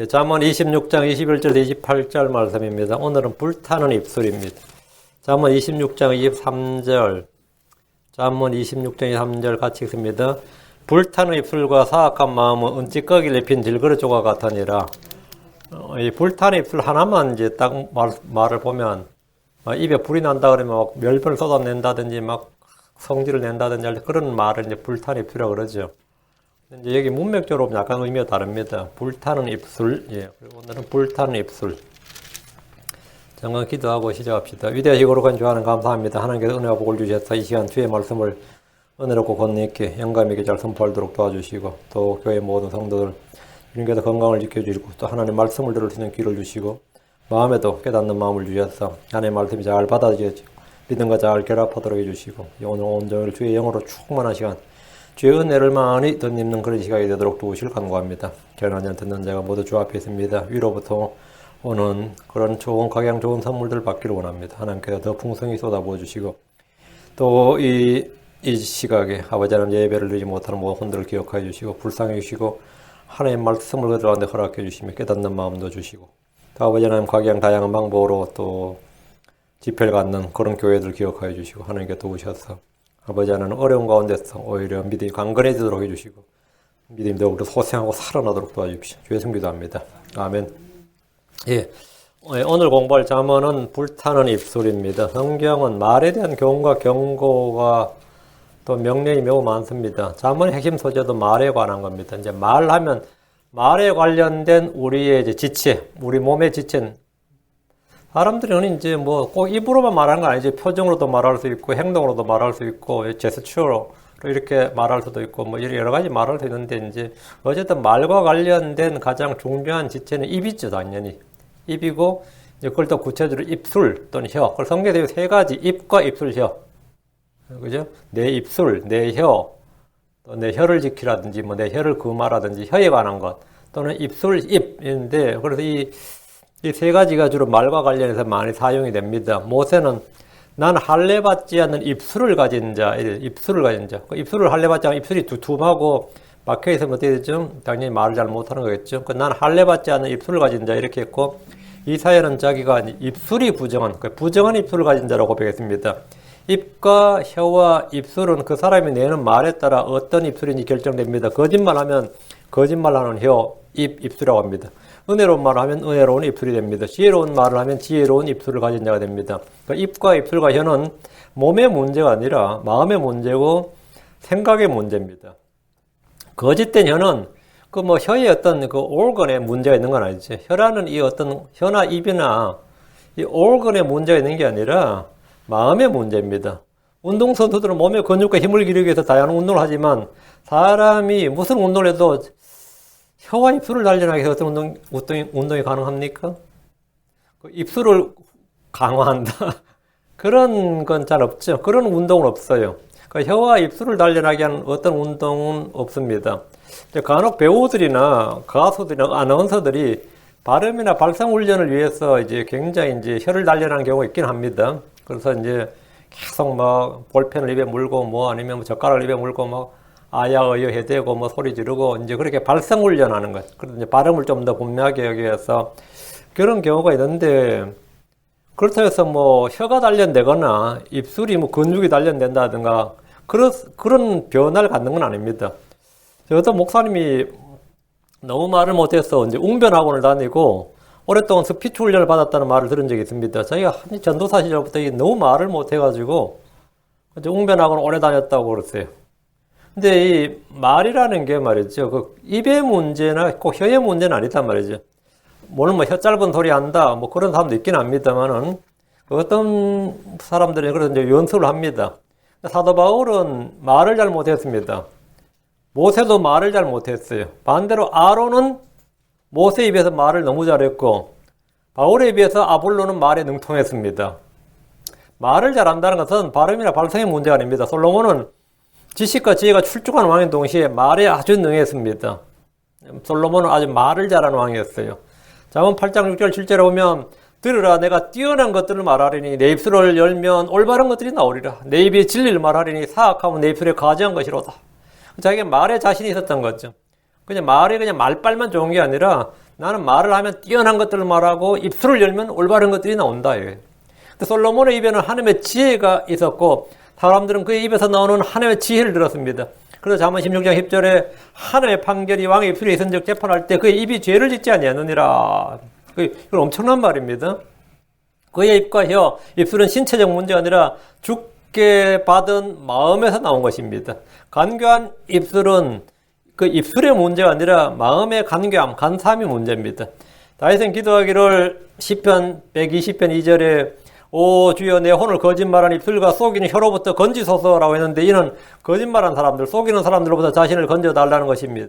잠언 26장 21절 28절 말씀입니다. 오늘은 불타는 입술입니다. 잠언 26장 23절, 잠언 26장 23절 같이 읽습니다. 불타는 입술과 사악한 마음은 은찌꺼기를 입힌 질그릇 조각 같으니라. 이 불타는 입술 하나만 이제 딱 말을 보면 입에 불이 난다 그러면 막 멸변을 쏟아낸다든지 막 성질을 낸다든지 그런 말을 이제 불타는 입술이라고 그러죠. 이제 여기 문맥적으로 약간 의미가 다릅니다. 불타는 입술. 예. 그리고 오늘은 불타는 입술. 잠깐 기도하고 시작합시다. 위대하시고 거룩한 주 하나님 감사합니다. 하나님께서 은혜와 복을 주셔서 이 시간 주의 말씀을 은혜롭고 권능 있게 영감 있게 잘 선포하도록 도와주시고 또 교회 모든 성도들 주님께서 건강을 지켜주시고 또 하나님의 말씀을 들을 수 있는 귀를 주시고 마음에도 깨닫는 마음을 주셔서 하나님의 말씀이 잘 받아들여지고 믿음과 잘 결합하도록 해주시고 오늘 온종일 주의 영으로 충만한 시간 주의 은혜를 많이 덧입는 그런 시간이 되도록 도우실 간구합니다. 결혼하지 듣는 자가 모두 주 앞에 있습니다. 위로부터 오는 그런 좋은 각양 좋은 선물들 받기를 원합니다. 하나님께서 더 풍성히 쏟아부어 주시고 또 이 시각에 아버지 하나님 예배를 드리지 못하는 모든 혼들을 기억하여 주시고 불쌍해 주시고 하나님의 말씀을 그들한테 허락해 주시며 깨닫는 마음도 주시고 또 아버지 하나님 각양 다양한 방법으로 또 집회를 갖는 그런 교회들 기억하여 주시고 하나님께 도우셔서 아버지 하나님 어려운 가운데서 오히려 믿음이 강건해지도록 해주시고 믿음이 더욱더 소생하고 살아나도록 도와주십시오. 주의 성기도 합니다. 아멘. 예, 오늘 공부할 잠언은 불타는 입술입니다. 성경은 말에 대한 교훈과 경고가 또 명령이 매우 많습니다. 잠언의 핵심 소재도 말에 관한 겁니다. 이제 말하면 말에 관련된 우리의 이제 지체, 우리 몸의 지체. 사람들은 이제 뭐 꼭 입으로만 말하는 건 아니지. 표정으로도 말할 수 있고, 행동으로도 말할 수 있고, 제스처로 이렇게 말할 수도 있고, 뭐 여러 가지 말할 수 있는데, 이제 어쨌든 말과 관련된 가장 중요한 지체는 입이죠, 당연히. 입이고, 이제 그걸 또 구체적으로 입술 또는 혀. 그걸 성경에 세 가지, 입과 입술, 혀. 그죠? 내 입술, 내 혀, 또 내 혀를 지키라든지, 뭐 내 혀를 금하라든지, 혀에 관한 것, 또는 입술, 입인데, 그래서 이 세 가지가 주로 말과 관련해서 많이 사용이 됩니다. 모세는 난 할례받지 않는 입술을 가진 자, 입술을 가진 자. 입술을 할례받지 않은 입술이 두툼하고 막혀 있으면 어떻게 되죠? 당연히 말을 잘 못하는 거겠죠. 난 할례받지 않는 입술을 가진 자 이렇게 했고 이사야는 자기가 입술이 부정한 입술을 가진 자라고 고백했습니다. 입과 혀와 입술은 그 사람이 내는 말에 따라 어떤 입술인지 결정됩니다. 거짓말하면 거짓말하는 혀, 입술이라고 합니다. 은혜로운 말을 하면 은혜로운 입술이 됩니다. 지혜로운 말을 하면 지혜로운 입술을 가진 자가 됩니다. 그러니까 입과 입술과 혀는 몸의 문제가 아니라 마음의 문제고 생각의 문제입니다. 거짓된 혀는 그 뭐 혀에 어떤 그 organ에 문제가 있는 건 아니죠. 혀라는 이 어떤 혀나 입이나 이 organ에 문제가 있는 게 아니라 마음의 문제입니다. 운동선수들은 몸의 근육과 힘을 기르기 위해서 다양한 운동을 하지만 사람이 무슨 운동을 해도 혀와 입술을 단련하기 위해서 어떤 운동이 가능합니까? 입술을 강화한다. 그런 건 잘 없죠. 그런 운동은 없어요. 그러니까 혀와 입술을 단련하기 위한 어떤 운동은 없습니다. 간혹 배우들이나 가수들이나 아나운서들이 발음이나 발성 훈련을 위해서 이제 굉장히 이제 혀를 단련하는 경우가 있긴 합니다. 그래서 이제 계속 막 볼펜을 입에 물고 뭐 아니면 젓가락을 입에 물고 막 아야어여 해대고 뭐 소리 지르고 이제 그렇게 발성 훈련하는 것. 그래서 이제 발음을 좀 더 분명하게 하기 위해서 그런 경우가 있는데 그렇다고 해서 뭐 혀가 단련되거나 입술이 뭐 근육이 단련된다든가 그런 변화를 갖는 건 아닙니다. 어떤 목사님이 너무 말을 못해서 이제 웅변학원을 다니고 오랫동안 스피치 훈련을 받았다는 말을 들은 적이 있습니다. 자기가 전도사 시절부터 너무 말을 못해가지고 이제 웅변학원을 오래 다녔다고 그랬어요. 근데 이 말이라는 게 말이죠. 그 입의 문제나 꼭 혀의 문제는 아니단 말이죠. 물론 뭐 혀 짧은 소리 한다, 뭐 그런 사람도 있긴 합니다만은 어떤 사람들이 그래서 이제 연습을 합니다. 사도 바울은 말을 잘 못했습니다. 모세도 말을 잘 못했어요. 반대로 아론은 모세 입에서 말을 너무 잘했고 바울에 비해서 아볼로는 말에 능통했습니다. 말을 잘한다는 것은 발음이나 발성의 문제가 아닙니다. 솔로몬은 지식과 지혜가 출중한 왕인 동시에 말에 아주 능했습니다. 솔로몬은 아주 말을 잘하는 왕이었어요. 잠언 8장 6절 7절에 보면 들으라 내가 뛰어난 것들을 말하리니 내 입술을 열면 올바른 것들이 나오리라. 내 입이 진리를 말하리니 사악하면 내 입술에 가지한 것이로다. 자기가 말에 자신이 있었던 거죠. 그냥 말이 그냥 말빨만 좋은 게 아니라 나는 말을 하면 뛰어난 것들을 말하고 입술을 열면 올바른 것들이 나온다. 근데 솔로몬의 입에는 하나님의 지혜가 있었고 사람들은 그의 입에서 나오는 하나님의 지혜를 들었습니다. 그래서 잠언 16장 10절에 하나님의 판결이 왕의 입술에 있은즉 재판할 때 그의 입이 죄를 짓지 아니하느니라. 이건 엄청난 말입니다. 그의 입과 혀, 입술은 신체적 문제가 아니라 주께 받은 마음에서 나온 것입니다. 간교한 입술은 그 입술의 문제가 아니라 마음의 간교함, 간사함이 문제입니다. 다윗은 기도하기를 시편 120편 2절에 오 주여 내 혼을 거짓말한 입술과 속이는 혀로부터 건지소서라고 했는데 이는 거짓말한 사람들, 속이는 사람들로부터 자신을 건져달라는 것입니다.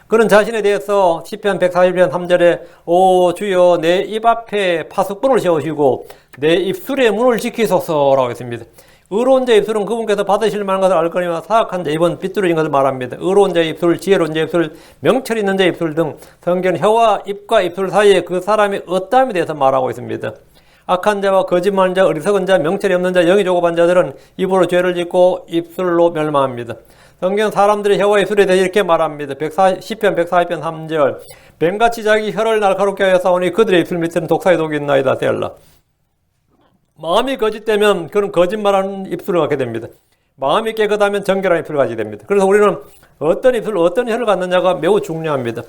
그는 자신에 대해서 시편 140편 3절에 오 주여 내 입 앞에 파수꾼을 세우시고 내 입술의 문을 지키소서라고 했습니다. 의로운 자의 입술은 그분께서 받으실 만한 것을 알거니와 사악한 자의 입은 삐뚤어진 것을 말합니다. 의로운 자의 입술, 지혜로운 자의 입술, 명철 있는 자의 입술 등 성경은 혀와 입과 입술 사이에 그 사람의 어떠함에 대해서 말하고 있습니다. 악한 자와 거짓말하는 자, 어리석은 자, 명철이 없는 자, 영이 조급한 자들은 입으로 죄를 짓고 입술로 멸망합니다. 성경 사람들의 혀와 입술에 대해 이렇게 말합니다. 시편 140편 3절 뱀같이 자기 혀를 날카롭게 하여 싸우니 그들의 입술 밑에는 독사의 독이 있나이다. 셀라. 마음이 거짓되면 그는 거짓말하는 입술을 갖게 됩니다. 마음이 깨끗하면 정결한 입술을 가지게 됩니다. 그래서 우리는 어떤 입술, 어떤 혀를 갖느냐가 매우 중요합니다.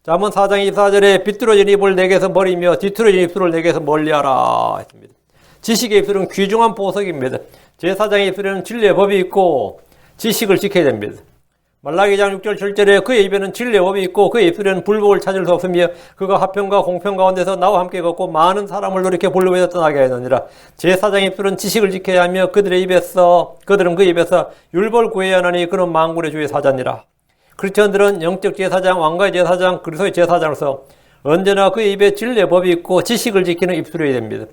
잠언 4장 24절에 비뚤어진 입을 내게서 버리며 뒤틀어진 입술을 내게서 멀리하라 했습니다. 지식의 입술은 귀중한 보석입니다. 제4장의 입술에는 진리의 법이 있고 지식을 지켜야 됩니다. 말라기장 6절 7절에 그의 입에는 진리의 법이 있고 그의 입술에는 불복을 찾을 수 없으며 그가 화평과 공평 가운데서 나와 함께 걷고 많은 사람을 돌이켜 불로에서 떠나게 하느니라. 제4장의 입술은 지식을 지켜야 하며 그들은 그 입에서 율법을 구해야 하나니 그는 만군의 주의 사자니라. 크리스천들은 영적 제사장, 왕가의 제사장, 그리스도의 제사장으로서 언제나 그의 입에 진리의 법이 있고 지식을 지키는 입술이어야 됩니다.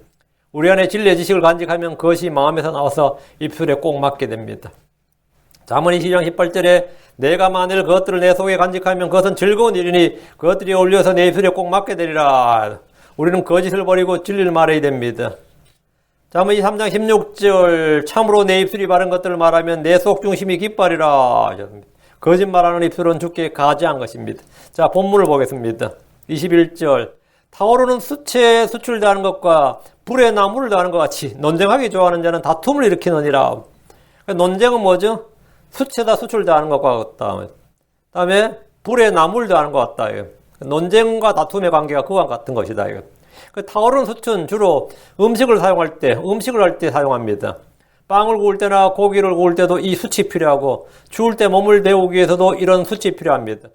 우리 안에 진리의 지식을 간직하면 그것이 마음에서 나와서 입술에 꼭 맞게 됩니다. 잠언 20장 18절에 내가 만일 그것들을 내 속에 간직하면 그것은 즐거운 일이니 그것들이 어울려서 내 입술에 꼭 맞게 되리라. 우리는 거짓을 버리고 진리를 말해야 됩니다. 잠언 23장 16절 참으로 내 입술이 바른 것들을 말하면 내 속 중심이 기뻐하리라. 거짓말하는 입술은 주께 가지한 것입니다. 자, 본문을 보겠습니다. 21절 타오르는 수체에 수출되는 것과 불에 나무를 다하는 것 같이 논쟁하기 좋아하는 자는 다툼을 일으키느니라. 논쟁은 뭐죠? 수체다 수출되는 것과 같다. 다음에 불에 나무를 다하는 것 같다. 논쟁과 다툼의 관계가 그와 같은 것이다. 타오르는 숯은 주로 음식을 할 때 사용합니다. 빵을 구울 때나 고기를 구울 때도 이 숯이 필요하고 추울 때 몸을 데우기 위해서도 이런 숯이 필요합니다.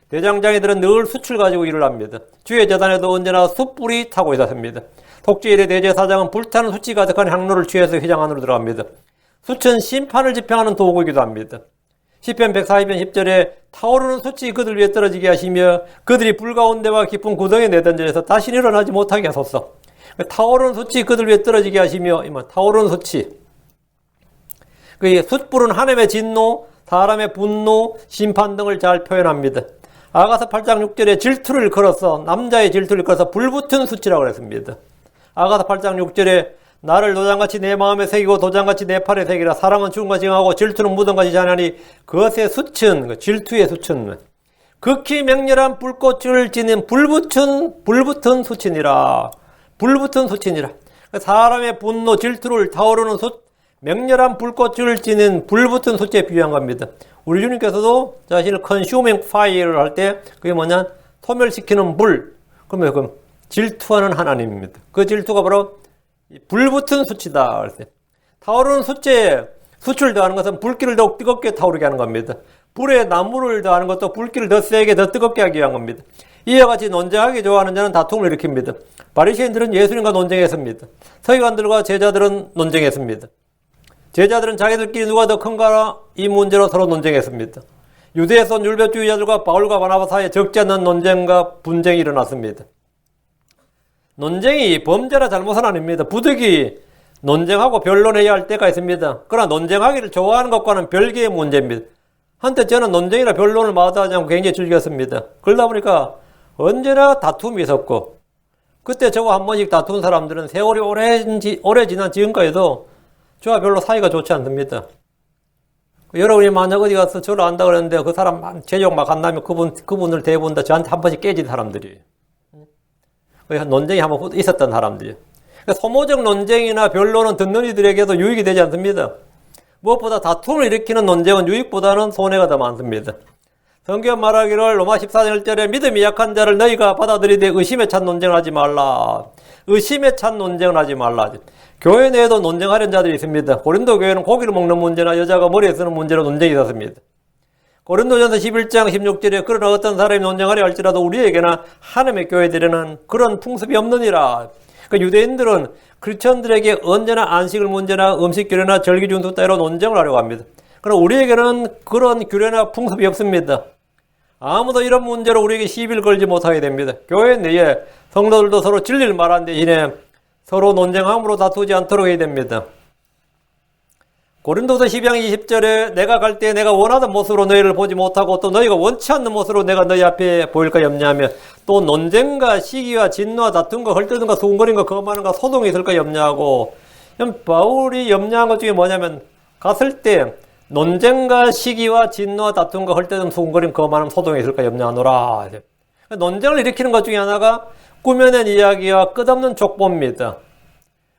대장장이들은 늘 숯을 가지고 일을 합니다. 주의 제단에도 언제나 숯불이 타고 있었습니다. 독재일의 대제사장은 불타는 숯이 가득한 향로를 취해서 회장 안으로 들어갑니다. 숯은 심판을 집행하는 도구이기도 합니다. 시편 140편 10절에 타오르는 숯이 그들 위에 떨어지게 하시며 그들이 불 가운데와 깊은 구덩이에 내던져서 다시 일어나지 못하게 하소서. 타오르는 숯이 그들 위에 떨어지게 하시며 타오르는 숯이 그 숯불은 하나님의 진노, 사람의 분노, 심판 등을 잘 표현합니다. 아가서 8장 6절에 질투를 걸어서 남자의 질투를 걸어서 불붙은 숯이라고 그랬습니다. 아가서 8장 6절에 나를 도장같이 내 마음에 새기고 도장같이 내 팔에 새기라. 사랑은 죽음과 징하고 질투는 무덤같이 자냐니 그것의 숯은 질투의 숯은 극히 맹렬한 불꽃을 지닌 불붙은 숯이니라. 불붙은 숯이니라. 사람의 분노, 질투를 타오르는 숯, 맹렬한 불꽃을 지닌 불붙은 숯에 비유한 겁니다. 우리 주님께서도 자신을 consuming fire를 할 때 그게 뭐냐? 소멸시키는 불. 그러면 질투하는 하나님입니다. 그 질투가 바로 불붙은 숯이다. 그랬어요. 타오르는 숯에 숯을 더하는 것은 불길을 더욱 뜨겁게 타오르게 하는 겁니다. 불에 나무를 더하는 것도 불길을 더 세게 더 뜨겁게 하기 위한 겁니다. 이와 같이 논쟁하기 좋아하는 자는 다툼을 일으킵니다. 바리새인들은 예수님과 논쟁했습니다. 서기관들과 제자들은 논쟁했습니다. 제자들은 자기들끼리 누가 더 큰가 이 문제로 서로 논쟁했습니다. 유대에서 온 율법주의자들과 바울과 바나바 사이에 적지 않는 논쟁과 분쟁이 일어났습니다. 논쟁이 범죄나 잘못은 아닙니다. 부득이 논쟁하고 변론해야 할 때가 있습니다. 그러나 논쟁하기를 좋아하는 것과는 별개의 문제입니다. 한때 저는 논쟁이나 변론을 마다하지 않고 굉장히 즐겼습니다. 그러다 보니까 언제나 다툼이 있었고 그때 저와 한 번씩 다툰 사람들은 세월이 오래 지난 지금까지도 저와 별로 사이가 좋지 않습니다. 여러분이 만약 어디 가서 저를 안다 그랬는데 그 사람 제욕 막 한다면 그분을 대부분 다 저한테 한 번씩 깨진 사람들이. 논쟁이 한번 있었던 사람들이에요. 그러니까 소모적 논쟁이나 변론은 듣는 이들에게도 유익이 되지 않습니다. 무엇보다 다툼을 일으키는 논쟁은 유익보다는 손해가 더 많습니다. 성경 말하기를 로마 14장 1절에 믿음이 약한 자를 너희가 받아들이되 의심에 찬 논쟁을 하지 말라. 의심에 찬 논쟁을 하지 말라. 교회 내에도 논쟁하려는 자들이 있습니다. 고린도 교회는 고기를 먹는 문제나 여자가 머리에 쓰는 문제로 논쟁이 있었습니다. 고린도전서 11장 16절에 그러나 어떤 사람이 논쟁하려 할지라도 우리에게나 하나님의 교회들에는 그런 풍습이 없느니라. 그러니까 유대인들은 크리스천들에게 언제나 안식일 문제나 음식 규례나 절기 준수 따위로 논쟁을 하려고 합니다. 그러나 우리에게는 그런 규례나 풍습이 없습니다. 아무도 이런 문제로 우리에게 시비를 걸지 못하게 됩니다. 교회 내에 성도들도 서로 진리를 말하는 대신에 서로 논쟁함으로 다투지 않도록 해야 됩니다. 고린도서 12장 20절에 내가 갈 때 내가 원하는 모습으로 너희를 보지 못하고 또 너희가 원치 않는 모습으로 내가 너희 앞에 보일까 염려하며 또 논쟁과 시기와 진노와 다툼과 헐뜯음과 수군거림과 거만함과 소동이 있을까 염려하고 바울이 염려한 것 중에 뭐냐면 갔을 때 논쟁과 시기와 진노와 다툼과 헐뜯음 수군거림 거만함 소동이 있을까 염려하노라. 논쟁을 일으키는 것 중에 하나가 꾸며낸 이야기와 끝없는 족보입니다.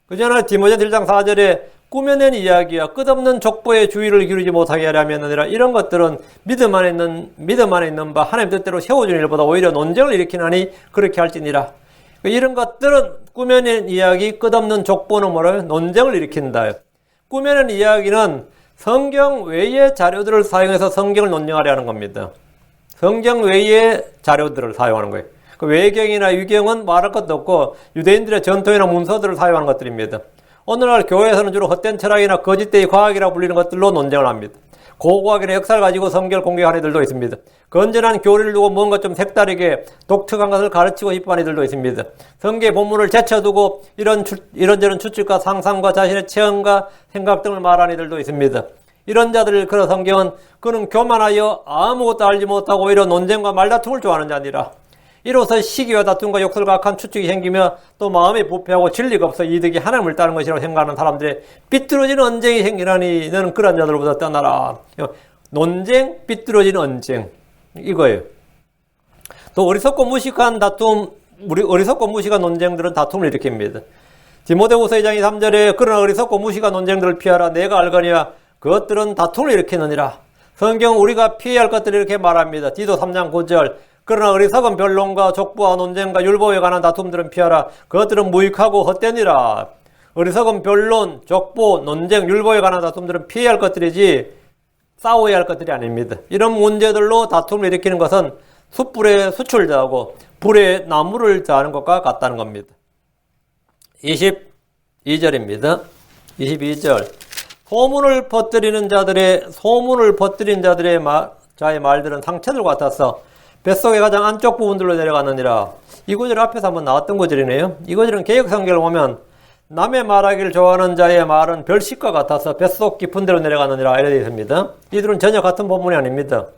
그전에 디모데 1장 4절에 꾸며낸 이야기와 끝없는 족보에 주의를 기울이지 못하게 하려면 아니라 이런 것들은 믿음 안에 있는 바 하나님 뜻대로 세워주는 일보다 오히려 논쟁을 일으키나니 그렇게 할지니라. 이런 것들은 꾸며낸 이야기, 끝없는 족보는 뭐라요? 논쟁을 일으킨다. 꾸며낸 이야기는 성경 외의 자료들을 사용해서 성경을 논쟁하려 하는 겁니다. 성경 외의 자료들을 사용하는 거예요. 그 외경이나 유경은 말할 것도 없고 유대인들의 전통이나 문서들을 사용하는 것들입니다. 오늘날 교회에서는 주로 헛된 철학이나 거짓되이 과학이라고 불리는 것들로 논쟁을 합니다. 고고학이나 역사를 가지고 성경을 공격하는 이들도 있습니다. 건전한 교리를 두고 뭔가 좀 색다르게 독특한 것을 가르치고 싶어하는 이들도 있습니다. 성경 본문을 제쳐두고 이런저런 추측과 상상과 자신의 체험과 생각 등을 말하는 이들도 있습니다. 이런 자들을 그런 성경은 그는 교만하여 아무것도 알지 못하고 오히려 논쟁과 말다툼을 좋아하는 자니라. 이로써 시기와 다툼과 욕설과 악한 추측이 생기며 또 마음이 부패하고 진리가 없어 이득이 하나님을 따르는 것이라고 생각하는 사람들의 삐뚤어지는 언쟁이 생기나니 너는 그런 자들보다 떠나라. 논쟁, 삐뚤어지는 언쟁 이거예요. 또 어리석고 무식한 다툼, 어리석고 무식한 논쟁들은 다툼을 일으킵니다. 디모데후서 2장 3절에 그러나 어리석고 무식한 논쟁들을 피하라. 내가 알거니와 그것들은 다툼을 일으키느니라. 성경 우리가 피해야 할 것들을 이렇게 말합니다. 디도 3장 9절 그러나 어리석은 변론과 족보와 논쟁과 율법에 관한 다툼들은 피하라. 그것들은 무익하고 헛되니라. 어리석은 변론, 족보, 논쟁, 율법에 관한 다툼들은 피해야 할 것들이지 싸워야 할 것들이 아닙니다. 이런 문제들로 다툼을 일으키는 것은 숯불에 숯을 자하고 불에 나무를 자하는 것과 같다는 겁니다. 22절입니다. 22절 소문을 퍼뜨리는 자의 말들은 상처들 같아서 뱃속의 가장 안쪽 부분들로 내려가느니라. 이 구절 앞에서 한번 나왔던 구절이네요. 이 구절은 개역성경을 보면 남의 말하기를 좋아하는 자의 말은 별식과 같아서 뱃속 깊은 데로 내려가느니라 이렇게 되어 있습니다. 이들은 전혀 같은 본문이 아닙니다.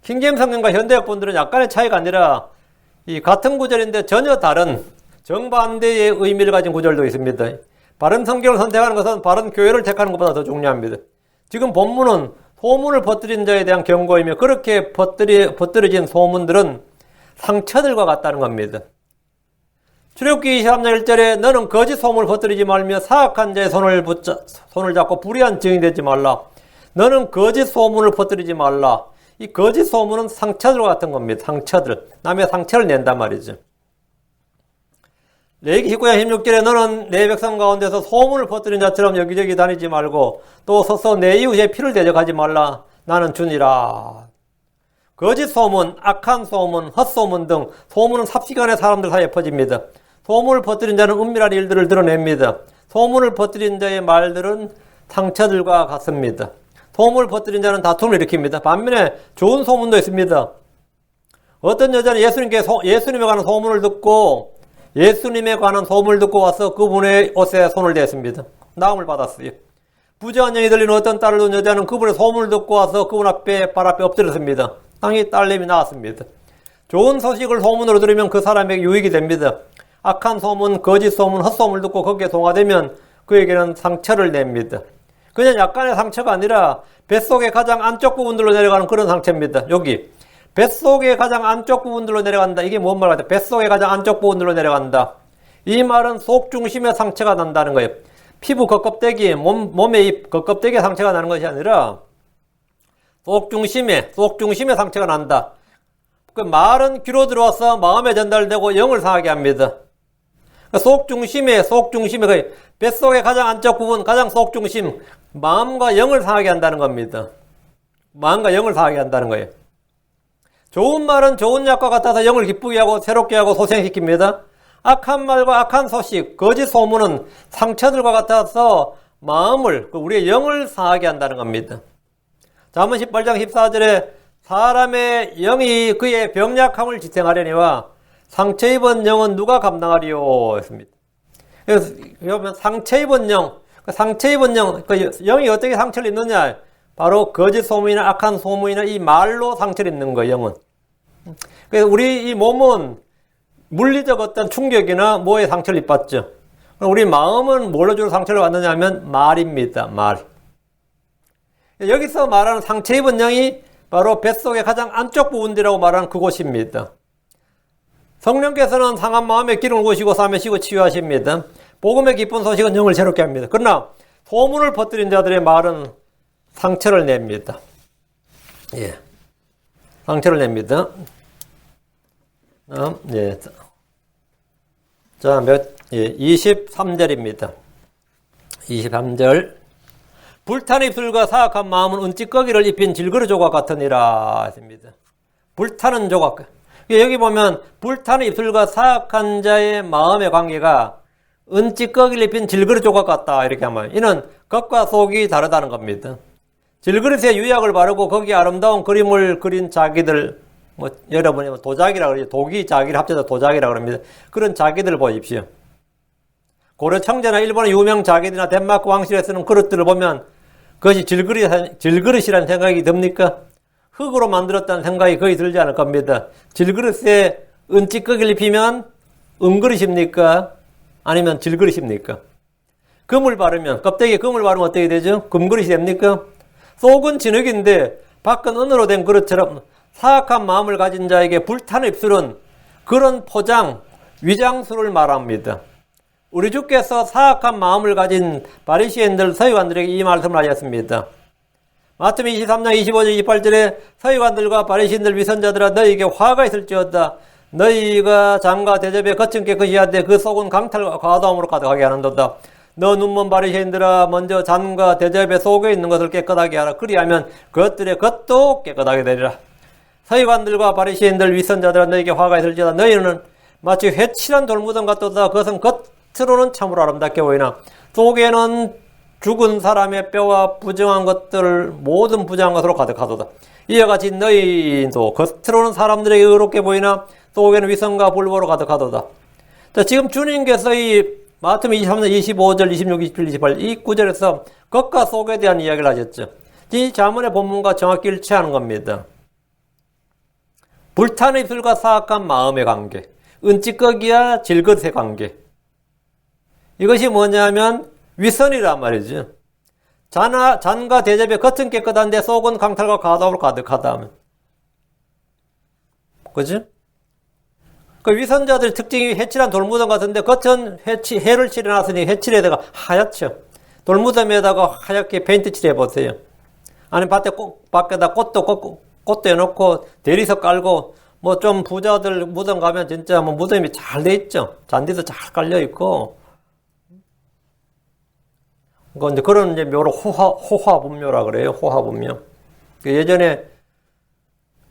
킹제임스 성경과 현대역 본들은 약간의 차이가 아니라 이 같은 구절인데 전혀 다른 정반대의 의미를 가진 구절도 있습니다. 바른 성경을 선택하는 것은 바른 교회를 택하는 것보다 더 중요합니다. 지금 본문은 소문을 퍼뜨린 자에 대한 경고이며 그렇게 퍼뜨려진 소문들은 상처들과 같다는 겁니다. 출애굽기 23장 1절에 너는 거짓 소문을 퍼뜨리지 말며 사악한 자의 손을 잡고 불의한 증인이 되지 말라. 너는 거짓 소문을 퍼뜨리지 말라. 이 거짓 소문은 상처들과 같은 겁니다. 상처들. 남의 상처를 낸단 말이죠. 레위기 19장 16절에 너는 내 백성 가운데서 소문을 퍼뜨린 자처럼 여기저기 다니지 말고 또 서서 내 이웃의 피를 대적하지 말라. 나는 주니라. 거짓 소문, 악한 소문, 헛소문 등 소문은 삽시간에 사람들 사이에 퍼집니다. 소문을 퍼뜨린 자는 은밀한 일들을 드러냅니다. 소문을 퍼뜨린 자의 말들은 상처들과 같습니다. 소문을 퍼뜨린 자는 다툼을 일으킵니다. 반면에 좋은 소문도 있습니다. 어떤 여자는 예수님에 관한 소문을 듣고 예수님에 관한 소문을 듣고 와서 그분의 옷에 손을 댔습니다. 나음을 받았어요. 부정한 영이 들리는 어떤 딸을 둔 여자는 그분의 소문을 듣고 와서 그분 앞에 발 앞에 엎드렸습니다. 당연히 딸내미 나왔습니다. 좋은 소식을 소문으로 들으면 그 사람에게 유익이 됩니다. 악한 소문, 거짓 소문, 헛소문을 듣고 거기에 동화되면 그에게는 상처를 냅니다. 그냥 약간의 상처가 아니라 뱃속의 가장 안쪽 부분들로 내려가는 그런 상처입니다. 여기 뱃속의 가장 안쪽 부분들로 내려간다. 이게 뭔 말 같아? 뱃속의 가장 안쪽 부분들로 내려간다. 이 말은 속 중심에 상처가 난다는 거예요. 피부 겉껍데기, 몸의 이 겉껍데기에 상처가 나는 것이 아니라 속 중심에 상처가 난다. 그 말은 귀로 들어와서 마음에 전달되고 영을 상하게 합니다. 속 중심에 거의 뱃속의 가장 안쪽 부분, 가장 속 중심, 마음과 영을 상하게 한다는 겁니다. 마음과 영을 상하게 한다는 거예요. 좋은 말은 좋은 약과 같아서 영을 기쁘게 하고 새롭게 하고 소생시킵니다. 악한 말과 악한 소식, 거짓 소문은 상처들과 같아서 마음을, 우리의 영을 상하게 한다는 겁니다. 잠언 18장 14절에 사람의 영이 그의 병약함을 지탱하려니와 상처 입은 영은 누가 감당하리요? 했습니다. 그래서 여러분 상처 입은 영, 그 영이 어떻게 상처를 입느냐? 바로 거짓 소문이나 악한 소문이나 이 말로 상처를 입는 거예요, 영은. 그래서 우리 이 몸은 물리적 어떤 충격이나 뭐에 상처를 입었죠. 우리 마음은 뭘로 주로 상처를 받느냐 하면 말입니다, 말. 여기서 말하는 상처 입은 영이 바로 뱃속의 가장 안쪽 부분이라고 말하는 그곳입니다. 성령께서는 상한 마음에 기름을 부으시고 싸매시고 치유하십니다. 복음의 기쁜 소식은 영을 새롭게 합니다. 그러나 소문을 퍼뜨린 자들의 말은 상처를 냅니다. 예. 상처를 냅니다. 예. 자, 23절입니다. 23절. 불탄 입술과 사악한 마음은 은찌꺼기를 입힌 질그릇 조각 같으니라 했습니다. 불타는 조각. 여기 보면 불타는 입술과 사악한 자의 마음의 관계가 은찌꺼기를 입힌 질그릇 조각 같다 이렇게 하면 이는 겉과 속이 다르다는 겁니다. 질그릇에 유약을 바르고 거기에 아름다운 그림을 그린 자기들, 뭐 여러분이 도자기라고 그러죠. 도기 자기를 합쳐서 도자기라고 합니다. 그런 자기들을 보십시오. 고려 청자나 일본의 유명 자기들이나 덴마크 왕실에 쓰는 그릇들을 보면 그것이 질그릇이라는 생각이 듭니까? 흙으로 만들었다는 생각이 거의 들지 않을 겁니다. 질그릇에 은찌꺼기를 입히면 은그릇입니까? 아니면 질그릇입니까? 금을 바르면, 껍데기에 금을 바르면 어떻게 되죠? 금그릇이 됩니까? 속은 진흙인데 밖은 은으로 된 그릇처럼 사악한 마음을 가진 자에게 불타는 입술은 그런 포장, 위장술을 말합니다. 우리 주께서 사악한 마음을 가진 바리새인들 서기관들에게 이 말씀을 하셨습니다. 마태복음 23장 25절 28절에 서기관들과 바리새인들 위선자들아 너희에게 화가 있을지어다. 너희가 장과 대접에 거친 깨끗이 하되 그 속은 강탈과 과도함으로 가득하게 하는도다. 너 눈먼 바리새인들아 먼저 잔과 대접의 속에 있는 것을 깨끗하게 하라. 그리하면 그것들의 겉도 깨끗하게 되리라. 서기관들과 바리새인들 위선자들아 너희에게 화가 있을지어다. 너희는 마치 회칠한 돌무덤 같도다. 그것은 겉으로는 참으로 아름답게 보이나 속에는 죽은 사람의 뼈와 부정한 것들 모든 부정한 것으로 가득하도다. 이와 같이 너희도 겉으로는 사람들에게 의롭게 보이나 속에는 위선과 불법으로 가득하도다. 자, 지금 주님께서 이 마태복음 23장 25절, 26, 27, 28 이 구절에서 겉과 속에 대한 이야기를 하셨죠. 이 자문의 본문과 정확히 일치하는 겁니다. 불타는 입술과 사악한 마음의 관계, 은찌꺼기와 질그릇의 관계. 이것이 뭐냐면 위선이란 말이죠. 잔과 대접의 겉은 깨끗한데 속은 강탈과 과도함으로 가득하다 하면. 그죠? 그 위선자들의 특징이 회칠한 돌무덤 같은데 겉은 해를 칠해놨으니 회칠에다가 하얗죠. 돌무덤에다가 하얗게 페인트 칠해보세요. 아니 밖에다 꽃도 해놓고 대리석 깔고 뭐 좀 부자들 무덤 가면 진짜 뭐 무덤이 잘 돼 있죠. 잔디도 잘 깔려 있고. 이제 그런 이제 묘로 호화분묘라 그래요. 호화분묘. 예전에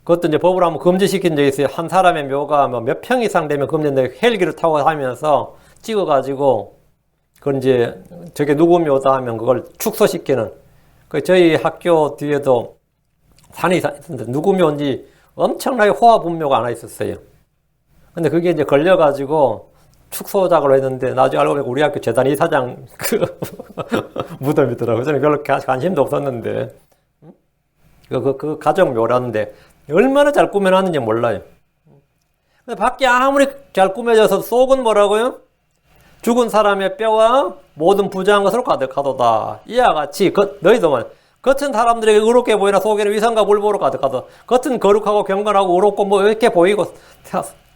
그것도 이제 법으로 한번 금지시킨 적이 있어요. 한 사람의 묘가 뭐 몇 평 이상 되면 금지인데 헬기를 타고 하면서 찍어가지고 그건 이제 저게 누구 묘다 하면 그걸 축소시키는. 저희 학교 뒤에도 산이 있었는데 누구 묘인지 엄청나게 호화분묘가 하나 있었어요. 근데 그게 이제 걸려가지고 축소 작업을 했는데 나중에 알고 보니까 우리 학교 재단 이사장 그 무덤이더라고요. 저는 별로 관심도 없었는데 그 가정 묘라는데 얼마나 잘 꾸며놨는지 몰라요. 근데 밖에 아무리 잘 꾸며져서 속은 뭐라고요? 죽은 사람의 뼈와 모든 부정한 것으로 가득하도다. 이와 같이 너희도 겉은 사람들에게 의롭게 보이나 속에는 위선과 불보로 가득하다. 겉은 거룩하고 경건하고 의롭고 뭐 이렇게 보이고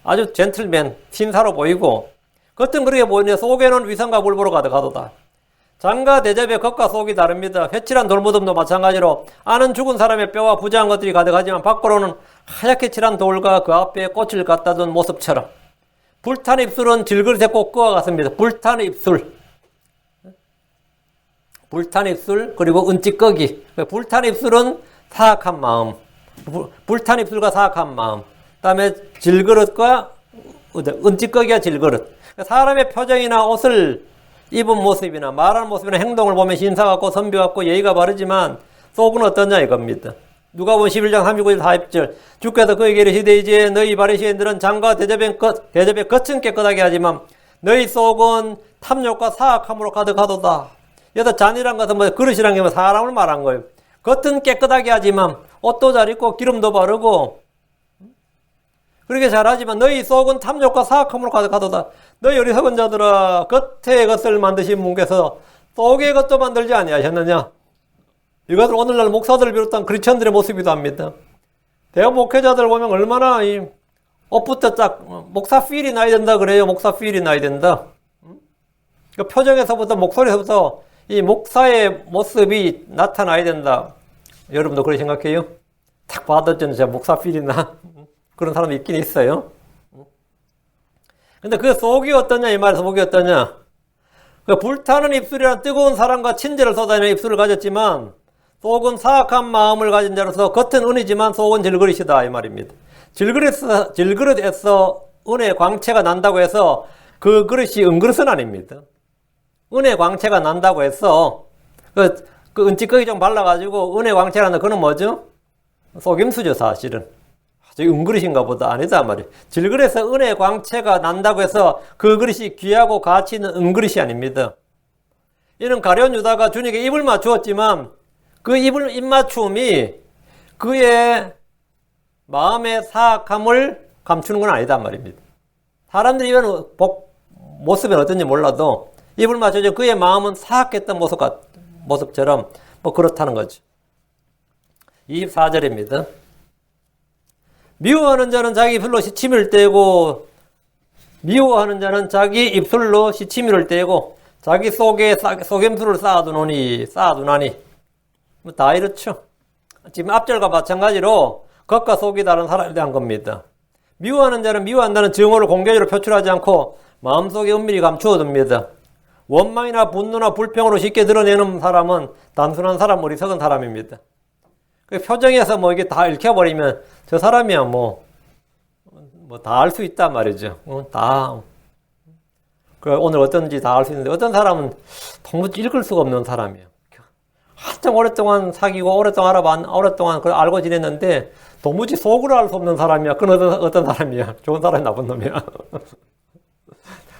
아주 젠틀맨, 신사로 보이고 겉은 그렇게 보이는데 속에는 위선과 불보로 가득하도다. 장과 대접의 겉과 속이 다릅니다. 회칠한 돌무덤도 마찬가지로 안은 죽은 사람의 뼈와 부정한 것들이 가득하지만 밖으로는 하얗게 칠한 돌과 그 앞에 꽃을 갖다 둔 모습처럼. 불탄 입술은 질그릇의 꽃과 같습니다. 불탄 입술. 불탄 입술 그리고 은찌꺼기. 불탄 입술은 사악한 마음. 불탄 입술과 사악한 마음. 그 다음에 질그릇과 은찌꺼기와 질그릇. 사람의 표정이나 옷을 입은 모습이나 말하는 모습이나 행동을 보면 신사 같고 선비 같고 예의가 바르지만 속은 어떠냐 이겁니다. 누가복음 11장 39절 40절 주께서 그에게 이르시되 이제 너희 바리새인들은 장과 대접의 겉은 깨끗하게 하지만 너희 속은 탐욕과 사악함으로 가득하도다. 여기서 잔이란 것은 뭐 그릇이란 게 사람을 말한 거예요. 겉은 깨끗하게 하지만 옷도 잘 입고 기름도 바르고 그렇게 잘하지만 너희 속은 탐욕과 사악함으로 가득하도다. 너희 어리석은 자들아 겉의 것을 만드신 분께서 속의 것도 만들지 아니하셨느냐. 이것을 오늘날 목사들을 비롯한 크리스천들의 모습이기도 합니다. 대학 목회자들 보면 얼마나 이 옷부터 딱 목사 필이 나야 된다 그래요. 목사 필이 나야 된다. 그 표정에서부터 목소리에서부터 이 목사의 모습이 나타나야 된다. 여러분도 그렇게 생각해요? 딱 받았더니 제가 목사 필이 나. 그런 사람이 있긴 있어요. 근데 그 속이 어떠냐 이 말에서 속이 어떠냐. 그 불타는 입술이란 뜨거운 사랑과 친절을 쏟아내는 입술을 가졌지만 속은 사악한 마음을 가진 자로서 겉은 은이지만 속은 질그릇이다 이 말입니다. 질그릇에서 은의 광채가 난다고 해서 그 그릇이 은그릇은 아닙니다. 은의 광채가 난다고 해서 그 은찌꺼기 좀 발라가지고 은의 광채가 난다. 그건 뭐죠? 속임수죠 사실은. 은그릇인가 보다. 아니다 말이에요. 질그릇에서 은의 광채가 난다고 해서 그 그릇이 귀하고 가치 있는 은그릇이 아닙니다. 이는 가룟 유다가 주님께 입을 맞추었지만 그 입맞춤이 그의 마음의 사악함을 감추는 건 아니다 말입니다. 사람들이 이런 모습은 어떤지 몰라도 입을 맞춰서 그의 마음은 사악했던 모습처럼 뭐 그렇다는 거죠. 24절입니다. 미워하는 자는 자기 입술로 시치미를 떼고 미워하는 자는 자기 입술로 시치미를 떼고 자기 속에 속임수를 쌓아두나니 뭐 다 이렇죠. 지금 앞절과 마찬가지로 겉과 속이 다른 사람에 대한 겁니다. 미워하는 자는 미워한다는 증오를 공개적으로 표출하지 않고 마음속에 은밀히 감추어둡니다. 원망이나 분노나 불평으로 쉽게 드러내는 사람은 단순한 사람, 어리석은 사람입니다. 그 표정에서 뭐 이게 다 읽혀버리면 저 사람이야 뭐 다 알 수 있단 말이죠. 오늘 어떤지 다 알 수 있는데 어떤 사람은 도무지 읽을 수가 없는 사람이에요. 한참 오랫동안 사귀고 오랫동안 그걸 알고 지냈는데 도무지 속으로 알 수 없는 사람이야. 그건 어떤 사람이야? 좋은 사람이 나쁜 놈이야.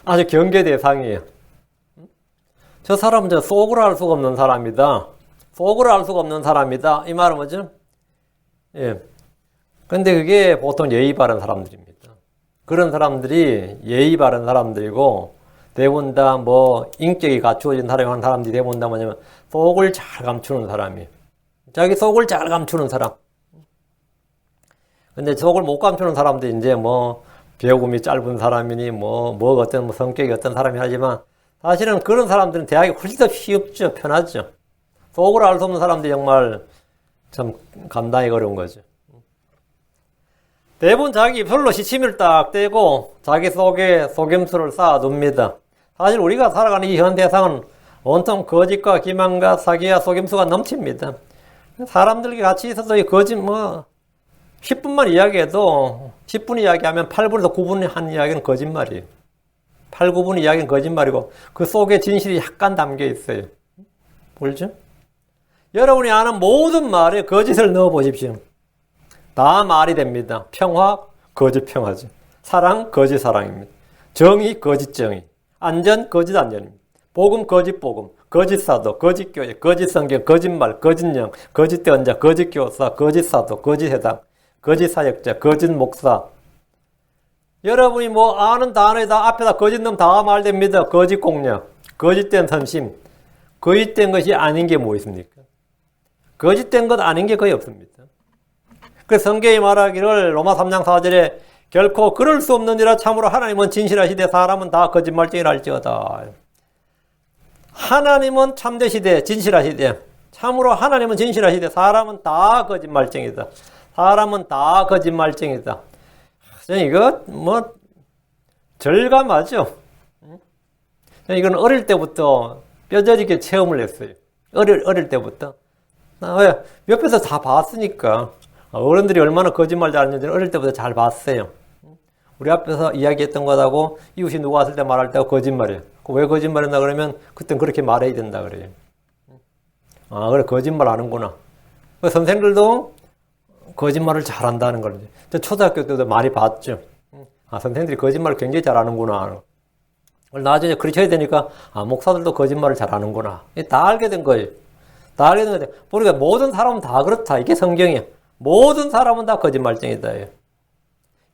아주 경계 대상이에요. 저 사람은 저 속으로 알 수가 없는 사람이다. 속으로 알 수가 없는 사람이다. 이 말은 뭐죠? 예. 근데 그게 보통 예의 바른 사람들입니다. 그런 사람들이 예의 바른 사람들이고, 대부분 다 뭐, 인격이 갖추어진 사람이 사람들이 대부분 다 뭐냐면, 속을 잘 감추는 사람이에요. 자기 속을 잘 감추는 사람. 근데 속을 못 감추는 사람들이 이제 뭐, 배움이 짧은 사람이니, 어떤 성격이 어떤 사람이 하지만, 사실은 그런 사람들은 대학이 훨씬 더 쉽죠. 편하죠. 속을 알 수 없는 사람들이 정말 참 감당하기 어려운 거죠. 대부분 자기 입술로 시치미를 딱 떼고 자기 속에 속임수를 쌓아둡니다. 사실 우리가 살아가는 이 현대상은 온통 거짓과 기만과 사기와 속임수가 넘칩니다. 사람들과 같이 있어도 이 거짓 10분만 이야기해도 10분 이야기하면 8분에서 9분 한 이야기는 거짓말이에요. 8, 9분 이야기는 거짓말이고 그 속에 진실이 약간 담겨 있어요. 보이죠? 여러분이 아는 모든 말에 거짓을 넣어 보십시오. 다 말이 됩니다. 평화, 거짓 평화죠. 사랑, 거짓 사랑입니다. 정의, 거짓 정의. 안전, 거짓 안전입니다. 복음, 거짓 복음. 거짓 사도, 거짓 교회, 거짓 성경, 거짓말, 거짓 영, 거짓 대언자, 거짓 교사, 거짓 사도, 거짓 회당, 거짓 사역자, 거짓 목사. 여러분이 뭐 아는 단어에 다 앞에다 거짓 넣으면 다 말됩니다. 거짓 공약, 거짓된 선심, 거짓된 것이 아닌 게 뭐 있습니까? 거짓된 것 아닌 게 거의 없습니다. 그 성경이 말하기를 로마 3장 4절에 결코 그럴 수 없느니라 참으로 하나님은 진실하시되 사람은 다 거짓말쟁이라 할지어다. 하나님은 참되시되 진실하시되 참으로 하나님은 진실하시되 사람은 다 거짓말쟁이다. 사람은 다 거짓말쟁이다. 이거 뭐 절감하죠. 이건 어릴 때부터 뼈저리게 체험을 했어요. 어릴 때부터. 왜? 옆에서 다 봤으니까. 어른들이 얼마나 거짓말 잘하는지 어릴 때부터 잘 봤어요. 우리 앞에서 이야기했던 것하고 이웃이 누가 왔을 때 말할 때가 거짓말이에요. 왜 거짓말했나 그러면 그땐 그렇게 말해야 된다 그래요. 그래 거짓말 하는구나. 선생들도 거짓말을 잘한다는 걸 초등학교 때도 많이 봤죠. 선생들이 거짓말을 굉장히 잘하는구나. 나중에 그렇게 해야 되니까 목사들도 거짓말을 잘하는구나. 다 알게 된 거예요. 다 알게 된 거예요. 보니까 모든 사람은 다 그렇다. 이게 성경이야. 모든 사람은 다 거짓말쟁이다.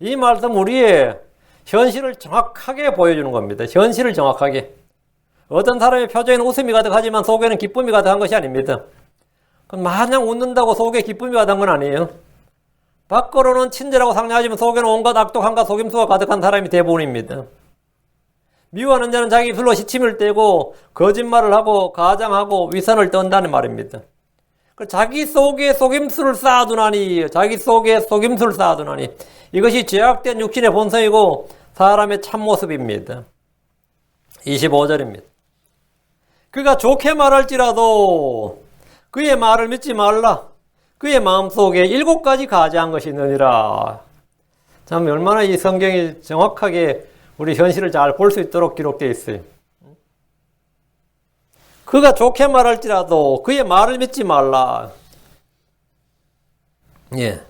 이 말씀 우리의 현실을 정확하게 보여주는 겁니다. 현실을 정확하게. 어떤 사람의 표정에는 웃음이 가득하지만 속에는 기쁨이 가득한 것이 아닙니다. 마냥 웃는다고 속에 기쁨이 가득한 건 아니에요. 밖으로는 친절하고 상냥하지만 속에는 온갖 악독함과 속임수가 가득한 사람이 대부분입니다. 미워하는 자는 자기 입술로 시침을 떼고 거짓말을 하고 가장하고 위선을 떤다는 말입니다. 자기 속에 속임수를 쌓아두나니 자기 속에 속임수를 쌓아두나니 이것이 죄악된 육신의 본성이고 사람의 참모습입니다. 25절입니다. 그가 좋게 말할지라도 그의 말을 믿지 말라. 그의 마음속에 7가지 가지한 것이 있느니라. 참 얼마나 이 성경이 정확하게 우리 현실을 잘 볼 수 있도록 기록되어 있어요. 그가 좋게 말할지라도 그의 말을 믿지 말라. 예.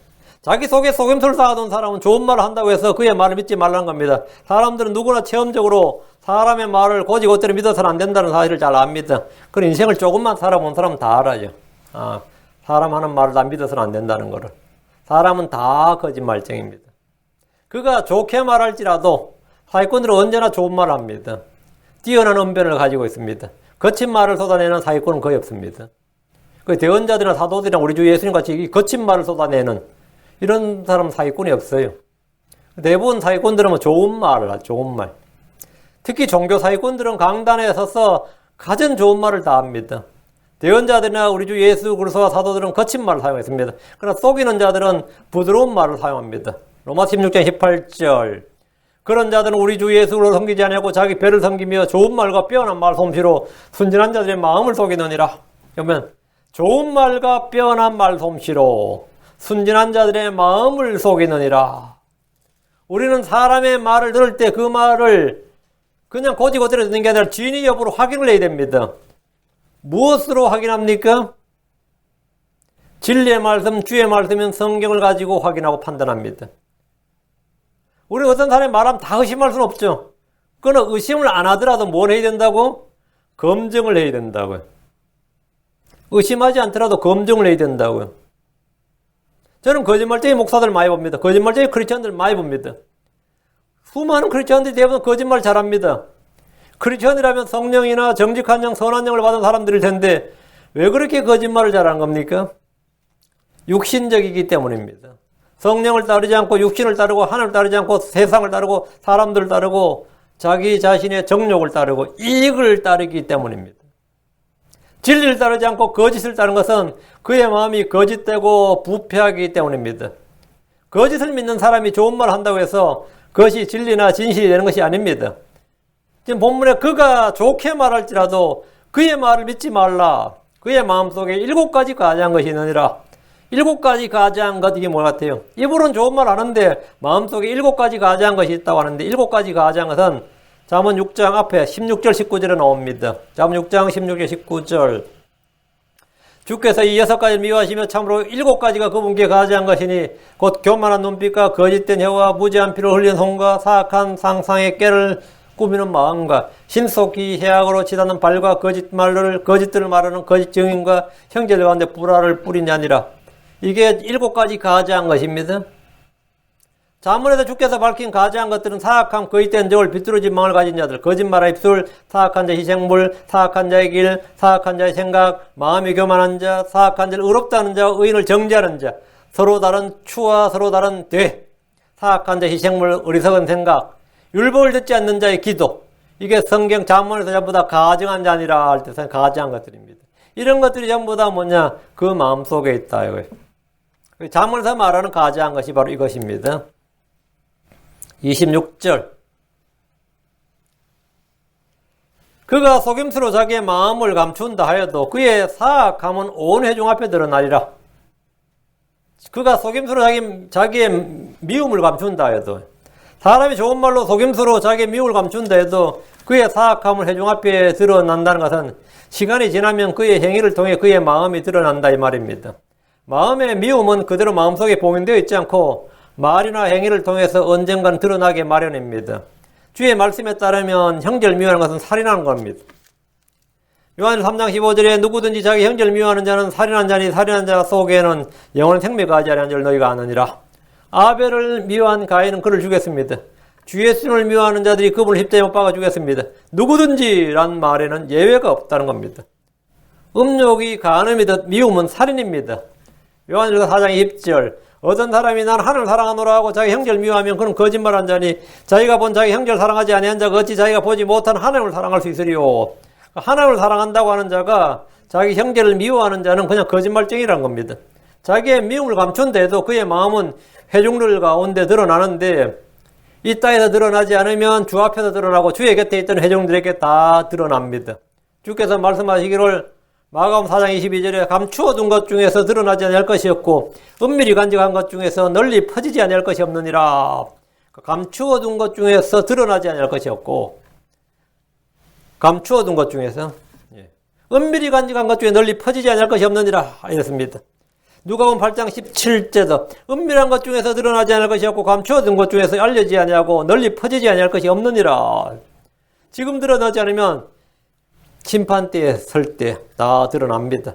자기 속에 속임수를 쌓아둔 사람은 좋은 말을 한다고 해서 그의 말을 믿지 말라는 겁니다. 사람들은 누구나 체험적으로 사람의 말을 고지고대로 믿어서는 안 된다는 사실을 잘 압니다. 그 인생을 조금만 살아본 사람은 다 알아요. 사람 하는 말을 다 믿어서는 안 된다는 거를. 사람은 다 거짓말쟁입니다. 그가 좋게 말할지라도 사기꾼들은 언제나 좋은 말을 합니다. 뛰어난 언변을 가지고 있습니다. 거친 말을 쏟아내는 사기꾼은 거의 없습니다. 그 대언자들이나 사도들이나 우리 주 예수님 같이 거친 말을 쏟아내는 이런 사람은 사기꾼이 없어요. 대부분 사기꾼들은 좋은 말을 하죠. 좋은 말. 특히 종교 사기꾼들은 강단에 서서 가장 좋은 말을 다 합니다. 대언자들이나 우리 주 예수 그리스도와 사도들은 거친 말을 사용했습니다. 그러나 속이는 자들은 부드러운 말을 사용합니다. 로마 16장 18절 그런 자들은 우리 주 예수를 섬기지 아니하고 자기 배를 섬기며 좋은 말과 빼어난 말 솜씨로 순진한 자들의 마음을 속이느니라. 그러면 좋은 말과 빼어난 말 솜씨로 순진한 자들의 마음을 속이느니라. 우리는 사람의 말을 들을 때 그 말을 그냥 고지고대로 듣는 게 아니라 진위 여부를 확인을 해야 됩니다. 무엇으로 확인합니까? 진리의 말씀, 주의 말씀은 성경을 가지고 확인하고 판단합니다. 우리 어떤 사람이 말하면 다 의심할 수는 없죠. 그거는 의심을 안 하더라도 뭘 해야 된다고? 검증을 해야 된다고요. 의심하지 않더라도 검증을 해야 된다고요. 저는 거짓말쟁이 목사들 많이 봅니다. 거짓말쟁이 크리스천들 많이 봅니다. 수많은 크리스천들이 대부분 거짓말 잘합니다. 크리스천이라면 성령이나 정직한 영, 선한 영을 받은 사람들일 텐데 왜 그렇게 거짓말을 잘하는 겁니까? 육신적이기 때문입니다. 성령을 따르지 않고 육신을 따르고 하늘을 따르지 않고 세상을 따르고 사람들을 따르고 자기 자신의 정욕을 따르고 이익을 따르기 때문입니다. 진리를 따르지 않고 거짓을 따르는 것은 그의 마음이 거짓되고 부패하기 때문입니다. 거짓을 믿는 사람이 좋은 말을 한다고 해서 그것이 진리나 진실이 되는 것이 아닙니다. 지금 본문에 그가 좋게 말할지라도 그의 말을 믿지 말라. 그의 마음속에 7가지 가지한 것이 있느니라. 7가지 가지한 것, 이게 뭐 같아요? 입으로는 좋은 말 하는데 마음속에 7가지 가지한 것이 있다고 하는데 7가지 가지한 것은 잠언 6장 앞에 16절 19절에 나옵니다. 잠언 6장 16절 19절 주께서 이 6가지를 미워하시며 참으로 7가지가 그분께 가지한 것이니 곧 교만한 눈빛과 거짓된 혀와 무지한 피를 흘린 손과 사악한 상상의 깨를 꾸미는 마음과 신속히 해악으로 치닫는 발과 거짓들을 말하는 거짓 증인과 형제들 가운데 불화를 뿌린 자니라. 이게 7가지 가지한 것입니다. 잠언에서 주께서 밝힌 가지한 것들은 사악함, 거짓된 적을 비뚤어진 망을 가진 자들, 거짓말의 입술, 사악한 자의 희생물, 사악한 자의 길, 사악한 자의 생각, 마음이 교만한 자, 사악한 자를 의롭다는 자, 의인을 정죄하는 자, 서로 다른 추와 서로 다른 대, 사악한 자의 희생물, 어리석은 생각, 율법을 듣지 않는 자의 기도. 이게 성경 잠언에서 전부 다 가증한 자니라 할 때 가증한 것들입니다. 이런 것들이 전부 다 뭐냐? 그 마음 속에 있다. 이거예요. 잠언에서 말하는 가증한 것이 바로 이것입니다. 26절. 그가 속임수로 자기의 마음을 감춘다 하여도 그의 사악함은 온 회중 앞에 드러나리라. 그가 속임수로 자기의 미움을 감춘다 해도, 사람이 좋은 말로 속임수로 자기의 미움을 감춘다 해도 그의 사악함을 회중 앞에 드러난다는 것은 시간이 지나면 그의 행위를 통해 그의 마음이 드러난다 이 말입니다. 마음의 미움은 그대로 마음속에 봉인되어 있지 않고 말이나 행위를 통해서 언젠간 드러나게 마련입니다. 주의 말씀에 따르면 형제를 미워하는 것은 살인하는 겁니다. 요한일서 3장 15절에 누구든지 자기 형제를 미워하는 자는 살인한 자니 살인한 자 속에는 영원한 생명이 가지 아니한 줄 너희가 아느니라. 아벨을 미워한 가인은 그를 죽였습니다. 주 예수를 미워하는 자들이 그분을 십자가에 못 박아 죽였습니다. 누구든지란 말에는 예외가 없다는 겁니다. 음욕이 간음이듯 미움은 살인입니다. 요한일서 4장 20절 어떤 사람이 난 하늘을 사랑하노라 하고 자기 형제를 미워하면 그는 거짓말한 자니 자기가 본 자기 형제를 사랑하지 아니한 자가 어찌 자기가 보지 못한 하나님을 사랑할 수 있으리요. 하나님을 사랑한다고 하는 자가 자기 형제를 미워하는 자는 그냥 거짓말쟁이라는 겁니다. 자기의 미움을 감춘데도 그의 마음은 회중들 가운데 드러나는데 이 땅에서 드러나지 않으면 주 앞에서 드러나고 주의 곁에 있던 회중들에게 다 드러납니다. 주께서 말씀하시기를 마가음 4장 22절에 감추어둔 것 중에서 드러나지 아니할 것이 없고 은밀히 간직한 것 중에서 널리 퍼지지 아니할 것이 없느니라. 감추어둔 것 중에서 드러나지 아니할 것이 없고 감추어둔 것 중에서 은밀히 간직한 것 중에 널리 퍼지지 아니할 것이 없느니라 이랬습니다. 누가복음 8장 17절도 은밀한 것 중에서 드러나지 않을 것이 없고 감추어둔 것 중에서 알려지지 아니하고 널리 퍼지지 아니할 것이 없느니라. 지금 드러나지 않으면 심판대에 설 때 다 드러납니다.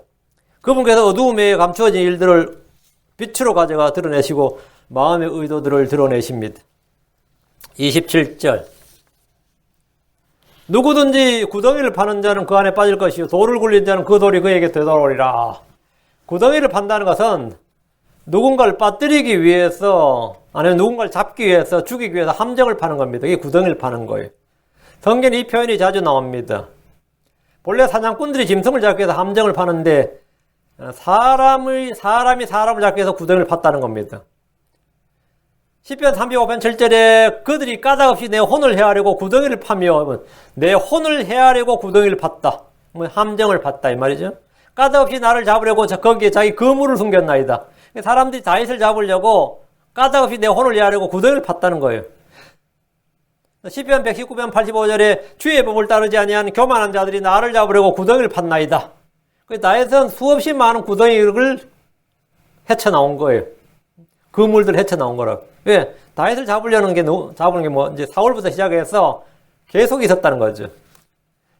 그분께서 어두움에 감추어진 일들을 빛으로 가져가 드러내시고 마음의 의도들을 드러내십니다. 27절 누구든지 구덩이를 파는 자는 그 안에 빠질 것이요 돌을 굴린 자는 그 돌이 그에게 되돌아오리라. 구덩이를 판다는 것은 누군가를 빠뜨리기 위해서 아니면 누군가를 잡기 위해서 죽이기 위해서 함정을 파는 겁니다. 이게 구덩이를 파는 거예요. 성경에 이 표현이 자주 나옵니다. 본래 사냥꾼들이 짐승을 잡기 위해서 함정을 파는데 사람이 사람을 잡기 위해서 구덩이를 팠다는 겁니다. 시편 305편 7절에 그들이 까닭없이 내 혼을 해하려고 구덩이를 파며 내 혼을 해하려고 구덩이를 팠다. 함정을 팠다 이 말이죠. 까닭없이 나를 잡으려고 거기에 자기 거물을 숨겼나이다. 사람들이 다윗을 잡으려고 까닭없이 내 혼을 해하려고 구덩이를 팠다는 거예요. 시편 119편 85절에 주의 법을 따르지 아니한 교만한 자들이 나를 잡으려고 구덩이를 팠나이다. 다윗은 수없이 많은 구덩이를 헤쳐나온 거예요. 그물들 헤쳐나온 거라고. 왜? 다윗을 잡으려는 게 이제 사울부터 시작해서 계속 있었다는 거죠.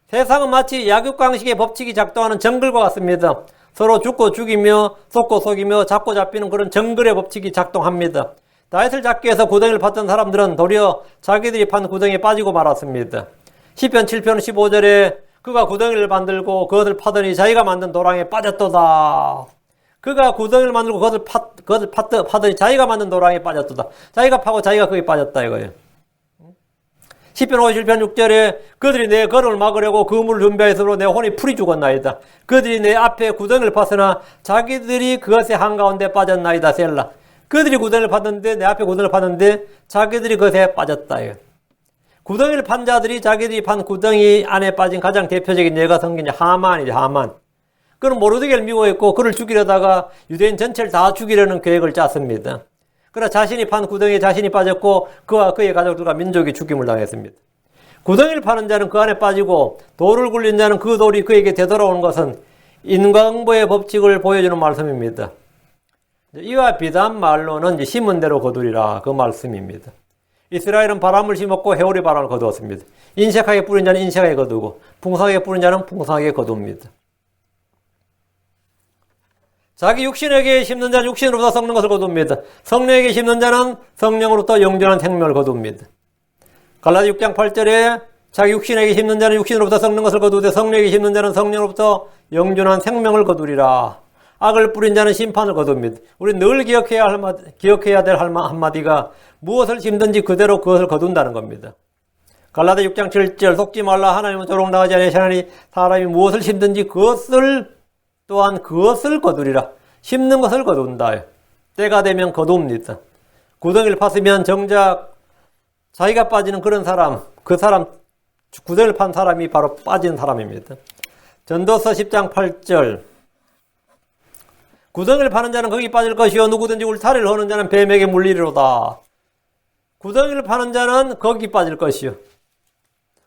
세상은 마치 약육강식의 법칙이 작동하는 정글과 같습니다. 서로 죽고 죽이며 속고 속이며 잡고 잡히는 그런 정글의 법칙이 작동합니다. 다윗을 잡기 위해서 구덩이를 팠던 사람들은 도리어 자기들이 판 구덩이에 빠지고 말았습니다. 시편 7편 15절에 그가 구덩이를 만들고 그것을 파더니 자기가 만든 도랑에 빠졌도다. 그가 구덩이를 만들고 그것을 파더니 자기가 만든 도랑에 빠졌도다. 자기가 파고 자기가 거기 빠졌다 이거예요. 시편 57편 6절에 그들이 내 걸음을 막으려고 그물을 준비하였으므로 내 혼이 풀이 죽었나이다. 그들이 내 앞에 구덩이를 팠으나 자기들이 그것의 한가운데 빠졌나이다. 셀라. 그들이 구덩이를 팠는데 내 앞에 구덩이를 팠는데 자기들이 그것에 빠졌다. 구덩이를 판 자들이 자기들이 판 구덩이 안에 빠진 가장 대표적인 예가 성경의 하만이죠. 하만. 그는 모르드게를 미워했고 그를 죽이려다가 유대인 전체를 다 죽이려는 계획을 짰습니다. 그러나 자신이 판 구덩이에 자신이 빠졌고 그와 그의 가족들과 민족이 죽임을 당했습니다. 구덩이를 파는 자는 그 안에 빠지고 돌을 굴린 자는 그 돌이 그에게 되돌아오는 것은 인과응보의 법칙을 보여주는 말씀입니다. 이와 비단 말로는 이제 심은 대로 거두리라 그 말씀입니다. 이스라엘은 바람을 심었고 해오리 바람을 거두었습니다. 인색하게 뿌린 자는 인색하게 거두고 풍성하게 뿌린 자는 풍성하게 거둡니다. 자기 육신에게 심는 자는 육신으로부터 썩는 것을 거둡니다. 성령에게 심는 자는 성령으로부터 영존한 생명을 거둡니다. 갈라디 6장 8절에 자기 육신에게 심는 자는 육신으로부터 썩는 것을 거두되 성령에게 심는 자는 성령으로부터 영존한 생명을 거두리라. 악을 뿌린 자는 심판을 거둡니다. 우리 늘 기억해야 될 한마디가 무엇을 심든지 그대로 그것을 거둔다는 겁니다. 갈라디아 6장 7절 속지 말라 하나님은 조롱 당하지 아니하시나니 사람이 무엇을 심든지 그것을 또한 그것을 거두리라. 심는 것을 거둔다. 때가 되면 거둡니다. 구덩이를 팠으면 정작 자기가 빠지는 그런 사람, 그 사람 구덩이를 판 사람이 바로 빠진 사람입니다. 전도서 10장 8절 구덩이를 파는 자는 거기 빠질 것이요 누구든지 울타리를 허는 자는 뱀에게 물리리로다. 구덩이를 파는 자는 거기 빠질 것이요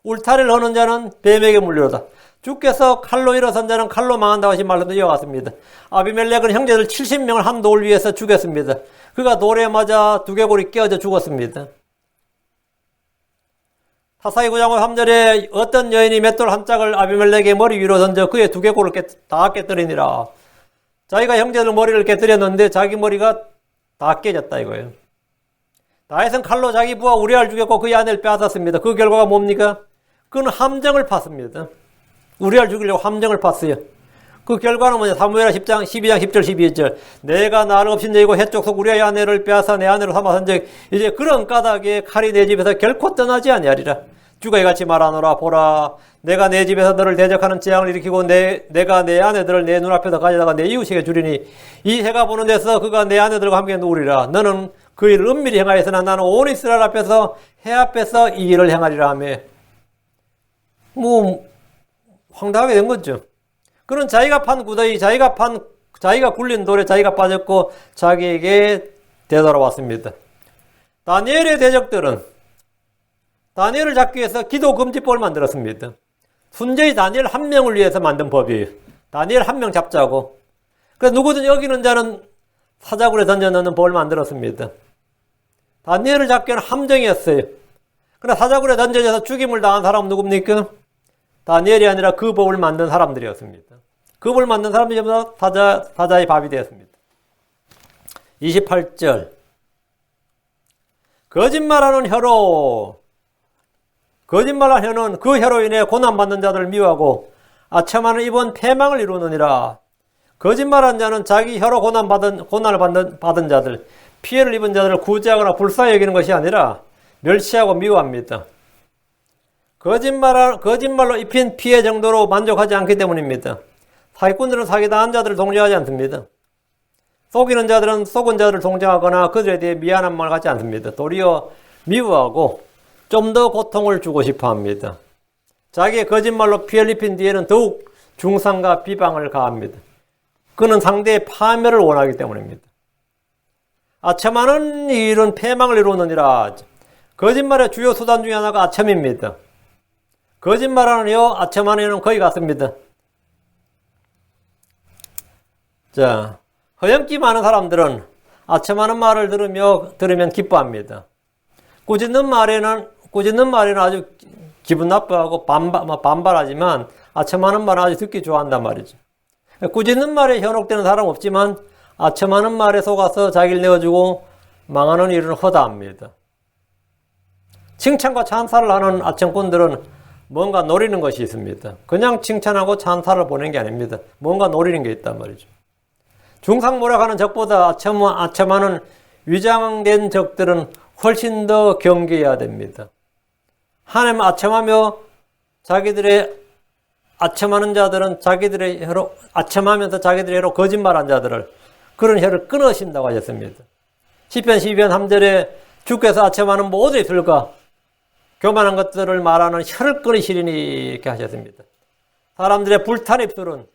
울타리를 허는 자는 뱀에게 물리리로다. 주께서 칼로 일어선 자는 칼로 망한다고 하신 말로도 이어갔습니다. 아비멜렉은 형제들 70명을 한 돌 위에서 죽였습니다. 그가 돌에 맞아 두개골이 깨어져 죽었습니다. 사사기 9장 3절에 어떤 여인이 맷돌 한 짝을 아비멜렉의 머리 위로 던져 그의 두개골을 다 깨뜨리니라. 자기가 형제들 머리를 깨뜨렸는데 자기 머리가 다 깨졌다 이거예요. 다윗은 칼로 자기 부하 우리아를 죽였고 그의 아내를 빼앗았습니다. 그 결과가 뭡니까? 그는 함정을 팠습니다. 우리아를 죽이려고 함정을 팠어요. 그 결과는 뭐냐? 사무엘하 12장 10절 12절 내가 나를 없인 자이고 해쪽 속 우리아의 아내를 빼앗아 내 아내로 삼아선즉 이제 그런 까닭에 칼이 내 집에서 결코 떠나지 아니하리라. 주가 이같이 말하노라. 보라 내가 내 집에서 너를 대적하는 재앙을 일으키고 내가 내 아내들을 내 눈앞에서 가져다가 내 이웃에게 주리니 이 해가 보는 데서 그가 내 아내들과 함께 누우리라. 너는 그 일을 은밀히 행하였으나 나는 온 이스라엘 앞에서 해 앞에서 이 일을 행하리라 하며 황당하게 된 거죠. 그는 자기가 판 구덩이, 자기가 굴린 돌에 자기가 빠졌고 자기에게 되돌아왔습니다. 다니엘의 대적들은 다니엘을 잡기 위해서 기도 금지법을 만들었습니다. 순전히 다니엘 한 명을 위해서 만든 법이에요. 다니엘 한 명 잡자고. 그래서 누구든지 여기는 자는 사자굴에 던져 넣는 법을 만들었습니다. 다니엘을 잡기에는 함정이었어요. 그러나 사자굴에 던져져서 죽임을 당한 사람은 누굽니까? 다니엘이 아니라 그 법을 만든 사람들이었습니다. 그 법을 만든 사람들이 전부 다 사자의 밥이 되었습니다. 28절 거짓말하는 혀로 거짓말하는 혀는 그 혀로 인해 고난받는 자들을 미워하고 아첨하는 입은 패망을 이루느니라. 거짓말하는 자는 자기 혀로 고난을 받은 자들, 피해를 입은 자들을 구제하거나 불쌍히 여기는 것이 아니라 멸시하고 미워합니다. 거짓말로 입힌 피해 정도로 만족하지 않기 때문입니다. 사기꾼들은 사기당한 자들을 동정하지 않습니다. 속이는 자들은 속은 자들을 동정하거나 그들에 대해 미안한 말을 하지 않습니다. 도리어 미워하고 좀 더 고통을 주고 싶어 합니다. 자기의 거짓말로 피해를 입힌 뒤에는 더욱 중상과 비방을 가합니다. 그는 상대의 파멸을 원하기 때문입니다. 아첨하는 일은 패망을 이루느니라. 거짓말의 주요 수단 중에 하나가 아첨입니다. 거짓말하는 여, 아첨하는 여는 거의 같습니다. 자, 허영기 많은 사람들은 아첨하는 말을 들으면 기뻐합니다. 꾸짖는 말에는 아주 기분 나빠하고 반발하지만 아첨하는 말은 아주 듣기 좋아한단 말이죠. 꾸짖는 말에 현혹되는 사람은 없지만 아첨하는 말에 속아서 자기를 내어주고 망하는 일은 허다합니다. 칭찬과 찬사를 하는 아첨꾼들은 뭔가 노리는 것이 있습니다. 그냥 칭찬하고 찬사를 보내는 게 아닙니다. 뭔가 노리는 게 있단 말이죠. 중상모략하는 적보다 아첨하는 위장된 적들은 훨씬 더 경계해야 됩니다. 하나님 아첨하며 자기들의 아첨하는 자들은 자기들의 혀로 아첨하면서 자기들의 혀로 거짓말한 자들을 그런 혀를 끊으신다고 하셨습니다. 시편 12편 3절에 주께서 아첨하는 모든 입술과 교만한 것들을 말하는 혀를 끊으시리니 이렇게 하셨습니다. 사람들의 불탄 입술은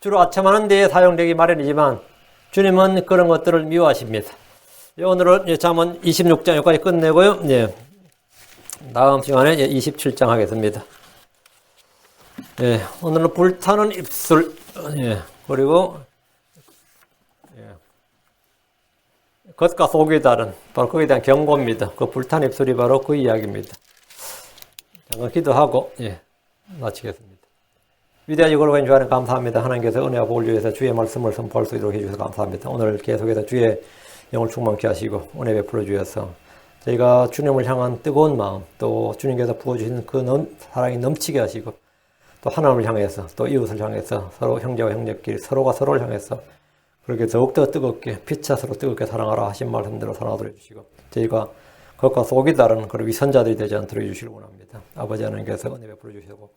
주로 아첨하는 데에 사용되기 마련이지만 주님은 그런 것들을 미워하십니다. 오늘은 잠언 26장 여기까지 끝내고요. 다음 시간에 27장 하겠습니다. 오늘은 불타는 입술, 그리고 겉과 속이 다른 바로 거기에 대한 경고입니다. 그 불탄 입술이 바로 그 이야기입니다. 잠깐 기도하고 마치겠습니다. 위대하지 걸어가는 주 안에 감사합니다. 하나님께서 은혜와 복을 주셔서 주의 말씀을 선포할 수 있도록 해주셔서 감사합니다. 오늘 계속해서 주의 영을 충만케 하시고 은혜 베풀어 주셔서 저희가 주님을 향한 뜨거운 마음, 또 주님께서 부어주신 그 사랑이 넘치게 하시고, 또 하나님을 향해서, 또 이웃을 향해서, 서로 형제와 형제끼리 서로가 서로를 향해서 그렇게 더욱더 뜨겁게, 피차서로 뜨겁게 사랑하라 하신 말씀대로 사랑하도록 해주시고, 저희가 그것과 속이 다른 그런 위선자들이 되지 않도록 해주시길 원합니다. 아버지 하나님께서 은혜 베풀어 주시고,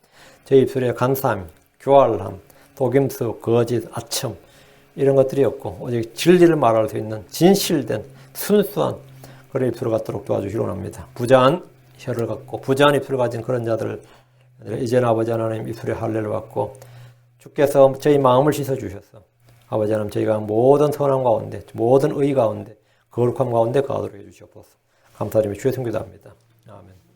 저희 입술에 간사함, 교활함, 독임수, 거짓, 아첨 이런 것들이 없고 오직 진리를 말할 수 있는 진실된 순수한 그런 입술을 갖도록 도와주시기 원합니다. 부자한 혀를 갖고 부자한 입술을 가진 그런 자들, 이제는 아버지 하나님 입술에 할례를 받고 주께서 저희 마음을 씻어주셔서 아버지 하나님 저희가 모든 선함 가운데, 모든 의 가운데, 거룩함 가운데 가도록 해주시옵소서. 감사드리며 주의 성기도합니다. 아멘.